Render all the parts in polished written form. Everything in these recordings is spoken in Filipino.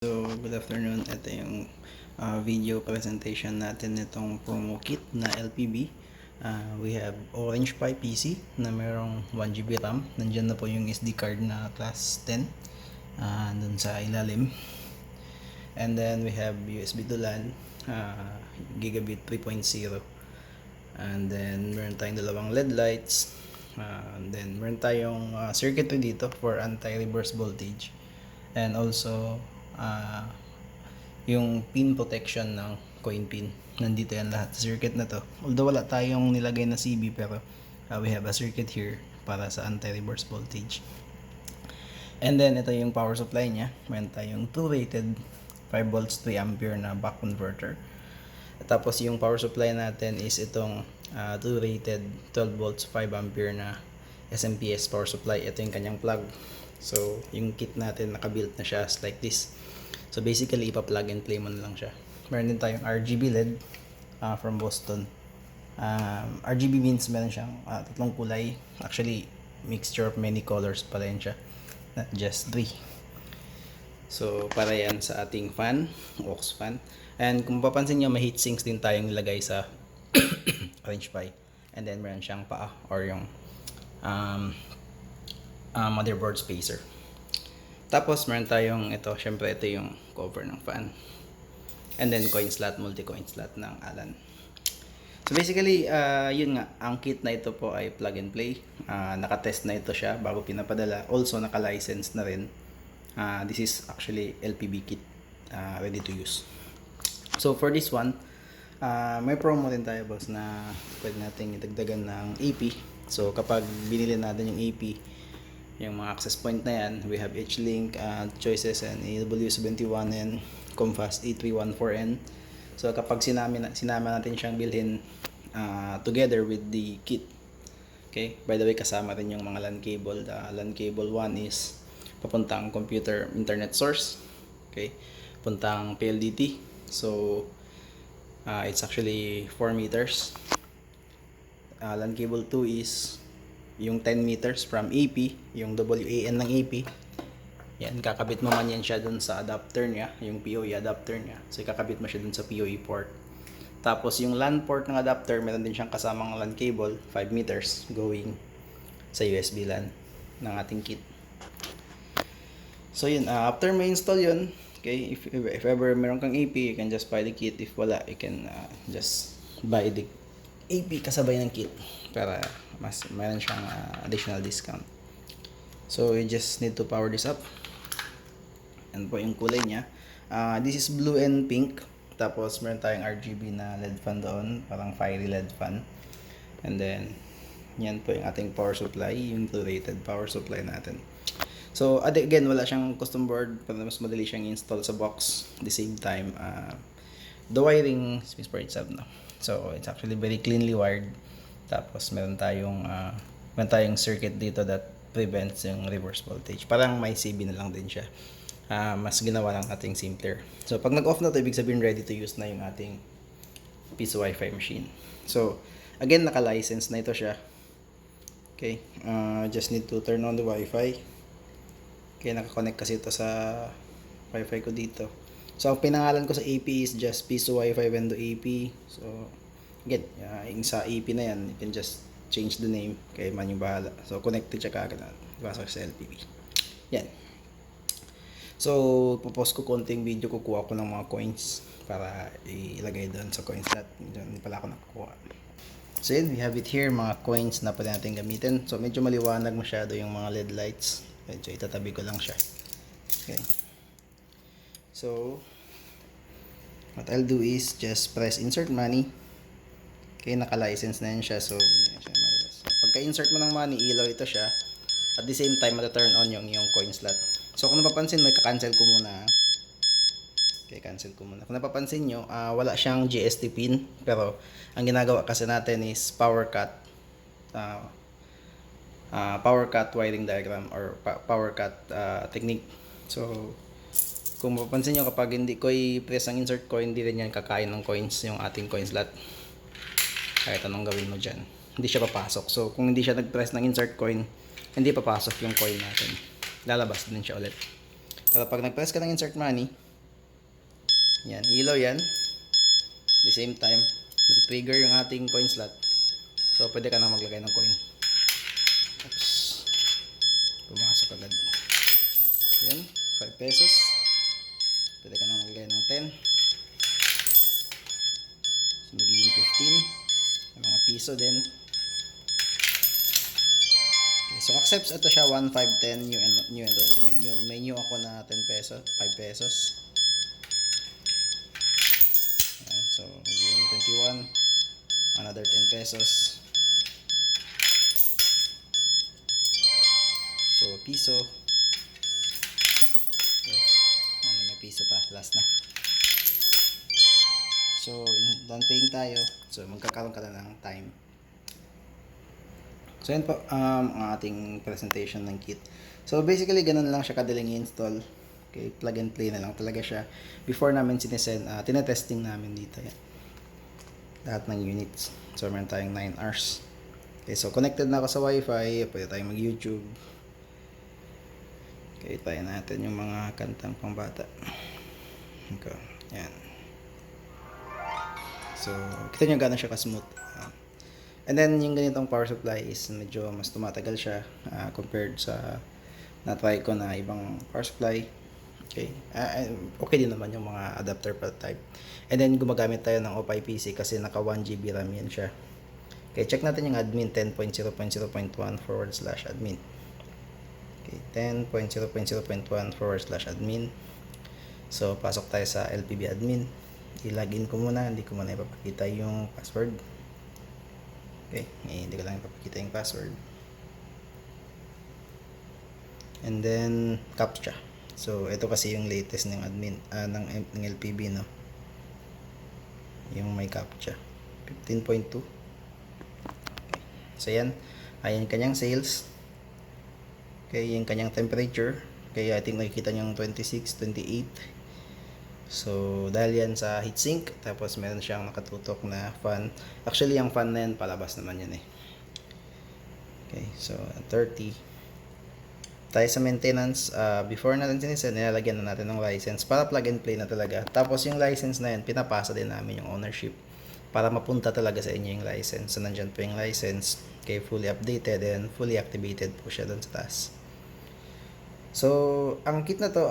So, good afternoon. Ito yung video presentation natin nitong promo kit na LPB. We have Orange Pi PC na merong 1GB RAM. Nandyan na po yung SD card na class 10 dun sa ilalim. And then we have USB to LAN, gigabit 3.0. And then meron tayong dalawang LED lights. And then meron tayong circuitry dito for anti-reverse voltage. And also yung pin protection ng coin pin. Nandito yan lahat sa circuit na to. Although wala tayong nilagay na CB, pero we have a circuit here para sa anti-reverse voltage. And then ito yung power supply niya. Meron tayong 2 rated 5 volts 3 ampere na buck converter. Tapos yung power supply natin is itong 2 rated 12 volts 5 ampere na smps power supply. Ito yung kanyang plug. So yung kit natin naka-built na siya like this. So basically ipa-plug and play mo na lang siya. Meron din tayong RGB LED from Boston. RGB means meron siyang tatlong kulay. Actually mixture of many colors pala yan siya, not just 3. So para yan sa ating fan, aux fan. And kung papansin nyo, may heatsinks din tayong nilagay sa Orange Pi. And then meron siyang paa or yung motherboard spacer. Tapos meron tayong ito, syempre ito yung cover ng fan. And then coin slot, multi-coin slot ng Allen. So basically, yun nga, ang kit na ito po ay plug and play. Naka-test na ito siya bago pinapadala. Also naka-license na rin. This is actually LPB kit, ready to use. So for this one, may promo din tayo boss na pwede nating idagdagan ng AP. So kapag binili natin yung AP, yung mga access point na yan, we have H-Link, Choices, and AW71 and comfast A314N. So kapag sinama natin siyang bilhin together with the kit, okay, by the way kasama rin yung mga LAN cable. The LAN cable 1 is papuntang computer internet source, okay, papuntang PLDT. So it's actually 4 meters. LAN cable 2 is yung 10 meters from AP, yung WAN ng AP. Yan, kakabit mo man yan siya dun sa adapter niya, yung PoE adapter niya. So kakabit mo siya dun sa PoE port. Tapos yung LAN port ng adapter, meron din siyang kasamang LAN cable 5 meters going sa USB LAN ng ating kit. So yun, after may install yun, okay, if ever meron kang AP, you can just buy the kit. If wala, you can just buy the AP kasabay ng kit para mas mayroon siyang additional discount. So you just need to power this up. Yan po yung kulay niya. This is blue and pink. Tapos meron tayong RGB na LED fan doon, parang fiery LED fan. And then yan po yung ating power supply, yung 2 rated power supply natin. So again, wala siyang custom board, para mas madali siyang install sa box. At the same time, the wiring is pretty sub, no? So it's actually very cleanly wired. Tapos meron tayong circuit dito that prevents yung reverse voltage. Parang may CB na lang din siya. Mas ginawa lang nating simpler. So pag nag-off na to, ibig sabihin ready to use na yung ating Piso Wifi machine. So again, naka-license na ito siya. Okay, just need to turn on the Wifi. Okay, naka-connect kasi ito sa Wifi ko dito. So ang pinangalan ko sa AP is just Piso Wifi Vendo AP. So again, yung sa AP na yan, you can just change the name, kaya man yung bahala. So connected siya kagad na pasok sa LPB. Yan. So popost ko konting video, kukuha ko ng mga coins para ilagay doon sa coin slot. Hindi pala ako nakukuha. So yun, we have it here, mga coins na pwede natin gamitin. So medyo maliwanag masyado yung mga LED lights. Medyo itatabi ko lang siya. Okay. So what I'll do is just press insert money. Okay, naka-license na yan siya. So pagka-insert mo ng money, ilaw ito siya. At the same time, mata-turn on yung coin slot. So kung napapansin mo, cancel ko muna. Okay, cancel ko muna. Kung napapansin nyo, wala siyang GST pin. Pero ang ginagawa kasi natin is power cut wiring diagram or power cut technique. So kung mapapansin nyo, kapag hindi ko i-press ang insert ko, hindi rin yan kakain ng coins yung ating coin slot. Kahit anong gawin mo dyan, hindi siya papasok. So kung hindi siya nag-press ng insert coin, hindi papasok yung coin natin, lalabas din siya ulit. Pero pag nag-press ka ng insert money, Yan, ilaw yan. The same time, mag-trigger yung ating coin slot. So, pwede ka na maglagay ng coin. Oops. Pumasok agad. Yan, 5 pesos. Pwede ka na maglagay ng 10. So, magiging 15. May mga piso din. Okay, so, accepts ito siya 1, 5, 10, new and ito. May new ako na 10 pesos, 5 pesos. Yan, so, magiging 21. Another 10 pesos. So, piso. Okay. May piso pa. Last na. So, done paying tayo. So, magkakaroon ka na ng time. So, yun po ang ating presentation ng kit. So, basically, ganun lang siya kadaling i-install. Okay, plug and play na lang talaga siya. Before namin sinesend, tinetesting namin dito. Yan. Lahat ng units. So, meron tayong 9 hours. Okay, so connected na ako sa Wifi. Pwede tayong mag-YouTube. Okay, tayo natin yung mga kantang pambata. Okay, yan. So, kita nyo gano'n siya ka-smooth. And then, yung ganitong power supply is medyo mas tumatagal siya compared sa na-try ko na ibang power supply. Okay. Okay din naman yung mga adapter pa type. And then, gumagamit tayo ng Wifi PC kasi naka 1GB RAM yan siya. Okay, check natin yung admin 10.0.0.1/admin. Okay, 10.0.0.1/admin. So, pasok tayo sa LPB admin. I-login ko muna, hindi ko muna ipapakita yung password. Okay, hindi ko lang ipapakita yung password. And then, CAPTCHA. So, ito kasi yung latest ng admin, ng LPB, no? Yung may CAPTCHA. 15.2. Okay. So, yan. Ayan kanyang sales. Okay, yung kanyang temperature. Okay, I think nakikita nyo yung 26, 28. So, dahil yan sa heatsink, tapos meron siyang nakatutok na fan. Actually, yung fan na yan, palabas naman yan eh. Okay, so 30. Tayo sa maintenance, before natin sinisend, nilalagyan na natin ng license para plug and play na talaga. Tapos yung license na yan, pinapasa din namin yung ownership para mapunta talaga sa inyo yung license. So, nandyan po yung license. Okay, fully updated and fully activated po siya doon sa taas. So, ang kit na to,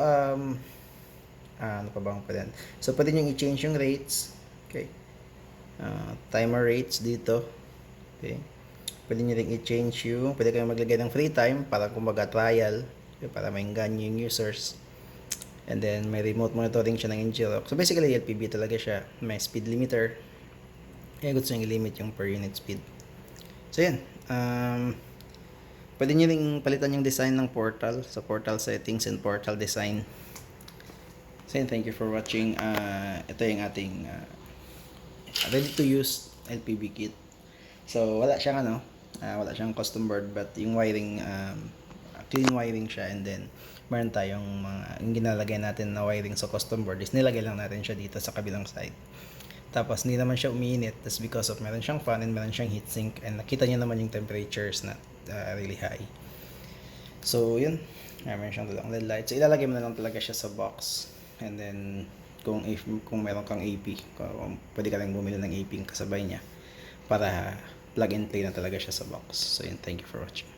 ano pa bang pwede? So, pwede nyo i-change yung rates. Okay. Timer rates dito. Okay. Pwede nyo rin i-change yung, pwede kayo maglagay ng free time para kumbaga trial. Okay, para mainggan yung users. And then, may remote monitoring siya ng Injiro. So, basically, LPB talaga siya. May speed limiter. Kaya gusto nyo i-limit yung per unit speed. So, yan. Pwede nyo rin palitan yung design ng portal sa portal settings and portal design. So, thank you for watching. Ito yung ating ready to use LPB kit. So, wala siyang wala siyang custom board, but yung wiring, clean wiring siya, and then meron tayong yung ginalagay natin na wiring sa custom board is nilagay lang natin siya dito sa kabilang side. Tapos hindi naman siya umiinit, that's because of meron siyang fan and meron siyang heatsink, and nakita niyo naman yung temperatures na really high. So, yun. Meron siyang dalawang LED light. So, ilalagay mo na lang talaga siya sa box. And then, kung meron kang AP, pwede ka lang bumili ng AP kasabay niya para plug and play na talaga siya sa box. So, yun. Thank you for watching.